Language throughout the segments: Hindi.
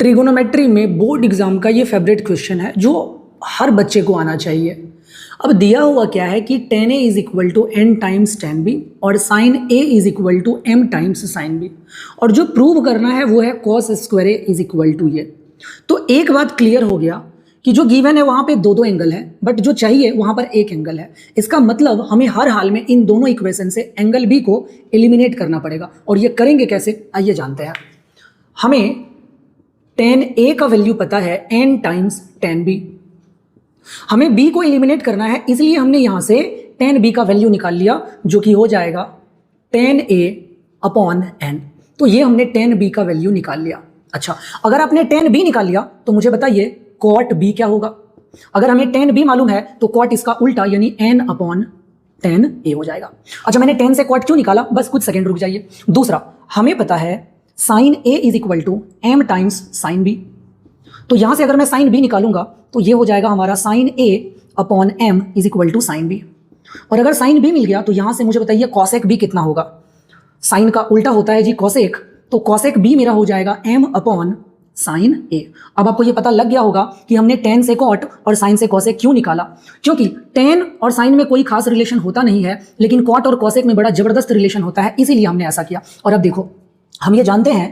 ट्रिगोनोमेट्री में बोर्ड एग्जाम का ये फेवरेट क्वेश्चन है जो हर बच्चे को आना चाहिए। अब दिया हुआ क्या है कि tan a is equal to n times tan b और sin a is equal to m times sin b, और जो प्रूव करना है वो है cos square a is equal to ये। तो एक बात क्लियर हो गया कि जो गिवन है वहां पे दो दो एंगल है, बट जो चाहिए वहां पर एक एंगल है। इसका मतलब हमें हर हाल में इन दोनों इक्वेशन से एंगल b को एलिमिनेट करना पड़ेगा, और ये करेंगे कैसे आइए जानते हैं। हमें tan a का वैल्यू पता है n टाइम्स tan b, हमें b को एलिमिनेट करना है, इसलिए हमने यहां से tan b का वैल्यू निकाल लिया जो कि हो जाएगा tan a अपॉन n। तो ये हमने tan b का वैल्यू निकाल लिया। अच्छा, अगर आपने tan b निकाल लिया तो मुझे बताइए cot b क्या होगा। अगर हमें tan b मालूम है तो cot इसका उल्टा यानी n अपॉन tan a हो जाएगा। अच्छा, मैंने tan से cot क्यों निकाला, बस कुछ सेकंड रुक जाइए। दूसरा, हमें पता है sin a is equal to m times sin b, तो यहां से अगर मैं sin b निकालूंगा तो ये हो जाएगा हमारा sin a upon m is equal to sin b। और अगर sin b मिल गया तो यहां से मुझे बताइए cosec b कितना होगा। sin का उल्टा होता है जी cosec, तो cosec b मेरा हो जाएगा m अपॉन sin a। अब आपको ये पता लग गया होगा कि हमने tan से cot और sin से cosec क्यों निकाला, क्योंकि tan और sin में कोई खास रिलेशन होता नहीं है, लेकिन cot और cosec में बड़ा जबरदस्त रिलेशन होता है, इसीलिए हमने ऐसा किया। और अब देखो, हम ये जानते हैं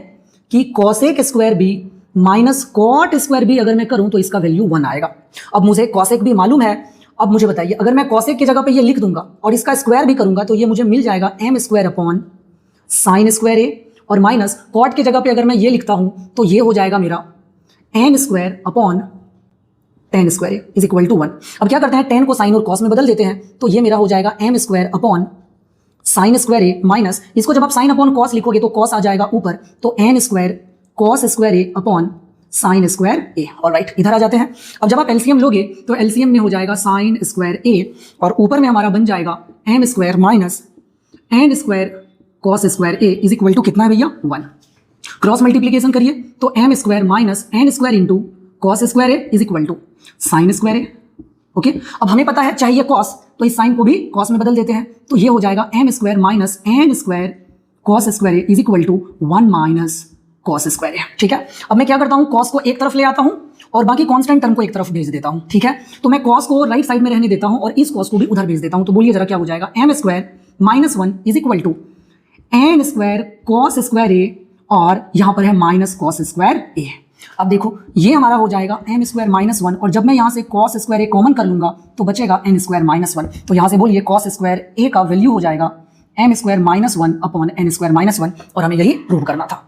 कि cosec square b minus cot square भी अगर मैं करूं तो इसका वैल्यू 1 आएगा। अब मुझे कॉसेक भी मालूम है। अब मुझे बताइए, अगर मैं कॉसेक की जगह पे ये लिख दूंगा और इसका स्क्वायर भी करूंगा तो ये मुझे मिल जाएगा m square upon sine square a, और माइनस कॉट की जगह पे अगर मैं ये लिखता हूं तो ये हो जाएगा मेरा n square upon tan square a is equal to 1। अब क्या करते हैं, tan को साइन और कॉस में बदल देते हैं, तो ये मेरा हो जाएगा m square upon sine square a minus, इसको जब आप साइन अपॉन कॉस लिखोगे तो कॉस आ जाएगा ऊपर, तो n square cos square a upon sine square a। Alright, इधर आ जाते हैं। अब जब आप एलसीएम लोगे तो एलसीएम में हो जाएगा साइन स्क्वायर a और ऊपर में हमारा बन जाएगा m square minus n square cos square a is equal to कितना है भैया 1। क्रॉस मल्टीप्लीकेशन करिए तो m square minus n square into cos square a is equal to sine square a। Okay, अब हमें पता है चाहिए cos, तो इस साइन को भी cos में बदल देते हैं, तो ये हो जाएगा m square minus n square cos square a is equal to 1 minus cos square है। ठीक है, अब मैं क्या करता हूं, cos को एक तरफ ले आता हूं और बाकी कांस्टेंट टर्म को एक तरफ भेज देता हूं। ठीक है, तो मैं cos को राइट साइड में रहने देता हूं और इस cos को भी उधर भेज देता हूं, तो बोलिए जरा क्या हो जाएगा, m square minus 1 is equal to n square cos square a और यहां पर है माइनस cos स्क्वायर a। अब देखो ये हमारा हो जाएगा m स्क्वायर माइनस 1, और जब मैं यहां से cos स्क्वायर a कॉमन कर लूंगा तो बचेगा n स्क्वायर माइनस 1, तो यहां से बोलिए cos स्क्वायर a का वैल्यू हो जाएगा m square minus 1 upon n square minus 1, और हमें यही प्रूव करना था।